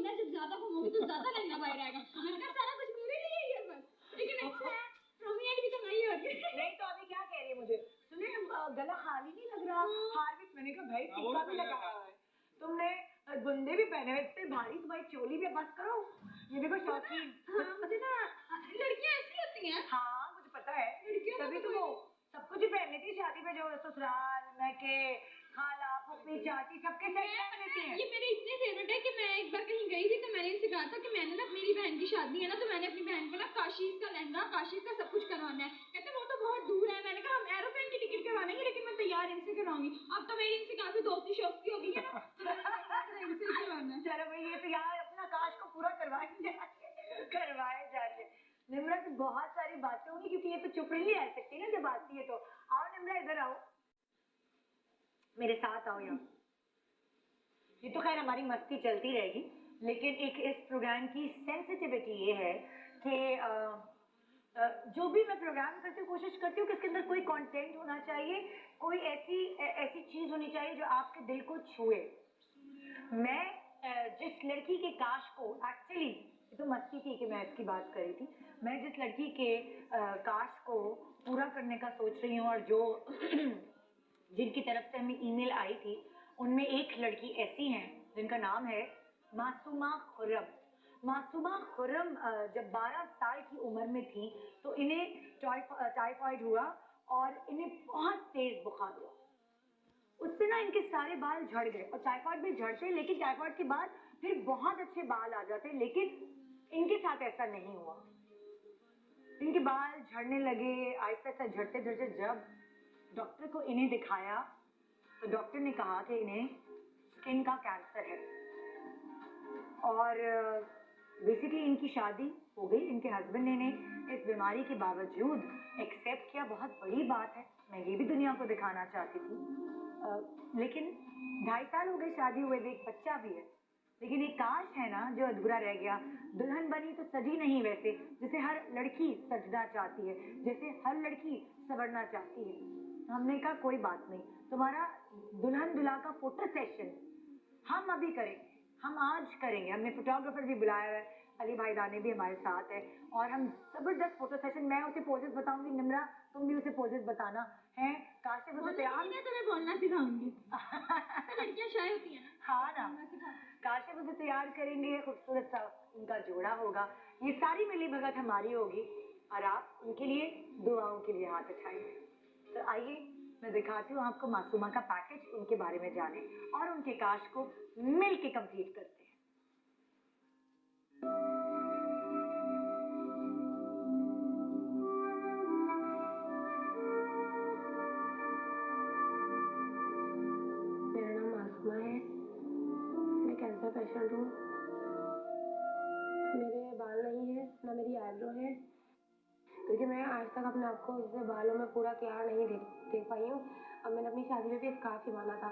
होना है, जब ज्यादा घूमोगे तो ज्यादा लहंगा बाहर आएगा। मैंने कहा सारा कुछ मेरे लिए ही है बस, लेकिन अच्छा है रोमियन भी तो मैं ही होती। नहीं तो अभी क्या कह रही है मुझे, सुने गला खाली नहीं लग रहा, हार भी। मैंने कहा भाई टीका भी लगाया है तुमने, बुंदे भी पहने हुए, इतने भारी तुम्हारी चोली भी, बस करो। ये देखो शौकीन। मुझे ना लड़कियां ऐसी होती हैं। हाँ मुझे पता है, तभी तो वो सब कुछ ही पहन लेती है शादी में, जो ससुराल मैके खाला फूफी चाची सबके साथ पहन लेती है। ये मेरे इतने फेवरेट है कि मैं एक बार कहीं गई थी तो मैंने इनसे कहा था कि मैंने ना मेरी बहन की शादी है ना, तो मैंने अपनी बहन को ना काशीज का लहंगा काशीज का सब कुछ करवाना है। कहते वो तो बहुत दूर है। मैंने कहा हम एरोप्लेन की टिकट करवा लेंगे, लेकिन मैं तैयार इनसे करवाऊंगी। अब तो मेरी इनसे काफी दोस्ती शोस्ती हो गई है ना, इनसे करवाना है। चलो भाई ये तो यार अपना काश को पूरा करवाए जा रहे हैं। निम्रा तो बहुत सारी बातें होंगी, क्योंकि ये तो चुप नहीं रह सकती ना जब आती है तो। आओ निम्रा इधर आओ, मेरे साथ आओ यहाँ। ये तो खैर हमारी मस्ती चलती रहेगी, लेकिन एक इस प्रोग्राम की सेंसिटिविटी ये है कि जो भी मैं प्रोग्राम करती हूँ कोशिश करती हूँ कि इसके अंदर कोई कंटेंट होना चाहिए, कोई ऐसी चीज होनी चाहिए जो आपके दिल को छुए। मैं जिस लड़की के काश को, एक्चुअली ये तो मस्ती थी कि मैं इसकी बात करी थी, मैं जिस लड़की के काश को पूरा करने का सोच रही हूँ, और जो जिनकी तरफ से हमें ईमेल आई थी, उनमें एक लड़की ऐसी हैं जिनका नाम है मासूमा खुर्रम। मासूमा खुर्रम जब 12 साल की उम्र में थी तो इन्हें टाइफाइड हुआ और इन्हें बहुत तेज बुखार हुआ। उससे ना इनके सारे बाल झड़ गए, और टाइफाइड में झड़ते, लेकिन टाइफाइड के बाद फिर बहुत अच्छे बाल आ जाते, लेकिन इनके साथ ऐसा नहीं हुआ। इनके बाल झड़ने लगे आहिस्ता आहिस्ता, झड़ते झड़ते जब डॉक्टर को इन्हें दिखाया तो डॉक्टर ने कहा कि इन्हें स्किन का कैंसर है, और बेसिकली इनकी शादी हो गई। इनके हस्बैंड ने इन्हें इस बीमारी के बावजूद एक्सेप्ट किया, बहुत बड़ी बात है। मैं ये भी दुनिया को दिखाना चाहती थी, लेकिन 2.5 साल हो गए शादी हुए, एक बच्चा भी है, लेकिन एक काश है ना जो अधूरा रह गया। दुल्हन बनी तो सजी नहीं वैसे, जैसे हर लड़की सजना चाहती है, जैसे हर लड़की संवरना चाहती है। हमने कहा कोई बात नहीं, तुम्हारा दुल्हन दुल्हा का फोटो सेशन हम अभी करेंगे, हम आज करेंगे। हमने फोटोग्राफर भी बुलाया है, अली भाई दाने भी हमारे साथ है, और हम जबरदस्त फोटो सेशन, मैं उसे पोजेस बताऊंगी, निम्रा तुम भी उसे पोजेस बताना है। काशिफ उसे तैयार, तुम्हें बोलना सिखाऊंगी। लड़कियां शाय होती हैं ना। हाँ ना, काशिफ उसे तैयार करेंगे, खूबसूरत सा उनका जोड़ा होगा। ये सारी मिली भगत हमारी होगी, और आप उनके लिए दुआओं के लिए हाथ उठाएंगे। तो आइए मैं दिखाती हूँ आपको मासूमा का पैकेज, उनके बारे में जाने और उनके काश को मिल के कंप्लीट करते हैं। मेरा नाम मासूमा है, मैं कैंसर पेशेंट हूँ। मेरे बाल नहीं है, ना मेरी आईब्रो है, क्योंकि मैं आज तक अपने आप को जैसे बालों में पूरा केयर नहीं दे पाई हूँ। अब मैंने अपनी शादी में भी स्कार्फ ही बांधा था।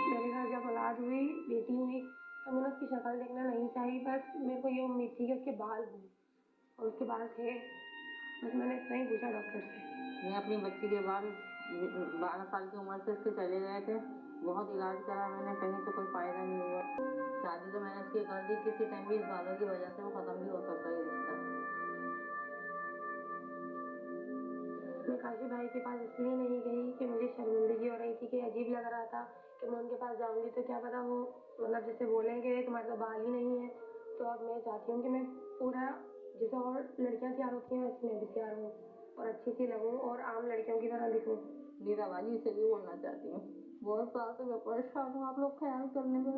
मेरे घर जब औलाद हुई, बेटी हुई, तो मैंने उसकी शक्ल देखना नहीं चाही, बस मेरे को ये उम्मीद थी कि उसके बाल हों, और उसके बाल थे। बस मैंने इतना ही पूछा डॉक्टर से। मैं अपनी बच्ची के बाल 12 साल की उम्र से इसके चले गए थे, बहुत इलाज करा मैंने, कहीं से कोई फायदा नहीं हुआ। शादी तो मैंने इसकी कर दी, किसी टाइम भी इस बालों की वजह से वो खत्म भी हो सकता है ये रिश्ता। मैं काशी भाई के पास इसलिए नहीं गई कि मुझे शर्मिंदगी हो रही थी, कि अजीब लग रहा था कि मैं उनके पास जाऊंगी तो क्या पता वो मतलब जैसे बोलेंगे तुम्हारे तो बाल ही नहीं है। तो अब मैं चाहती हूँ कि मैं पूरा जैसे और लड़कियां तैयार होती हैं वैसे मैं भी तैयार हूँ, और अच्छी सी लगूँ और आम लड़कियों की तरह दिखूँ। नीरा वाली से भी बोलना चाहती हूँ, बहुत साल से मैं परेशान हूँ आप लोग ख्याल करने में।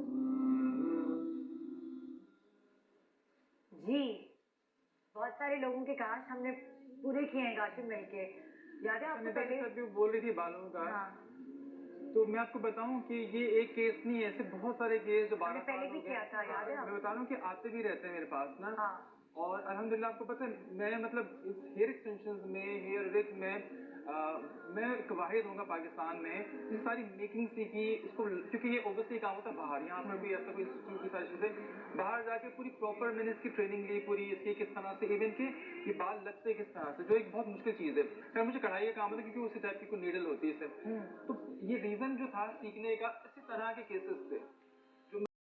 जी बहुत सारे लोगों के काश हमने पूरे किए हैं काशिफ मिलके। याद है आपको पहले बोल रही थी बालों का। हाँ। तो मैं आपको बताऊं कि ये एक केस नहीं है, ऐसे बहुत सारे केस जो 12 पहले भी किया था, याद है? मैं बता रहा हूँ कि आते भी रहते हैं मेरे पास ना। हाँ। और अल्हम्दुलिल्लाह आपको पता है मैं मतलब इस हेयर एक्सटेंशन में, हेयर रिक में मैं एक वाहिद होगा पाकिस्तान में ये सारी मेकिंग सीखी इसको, क्योंकि ये ओबियसली काम होता है बाहर, यहाँ पर भी ऐसा कोई इंस्टीट्यूट की सारी चीज़ें बाहर जाके पूरी प्रॉपर मैंने इसकी ट्रेनिंग ली पूरी, इसकी किस तरह से इवन के ये बाल लगते किस तरह से, जो एक बहुत मुश्किल चीज़ है। फिर मुझे कढ़ाई का काम होता है क्योंकि उसी टाइप की कोई नीडल होती है इससे। तो ये रीज़न जो था सीखने का, इसी तरह के केसेस थे।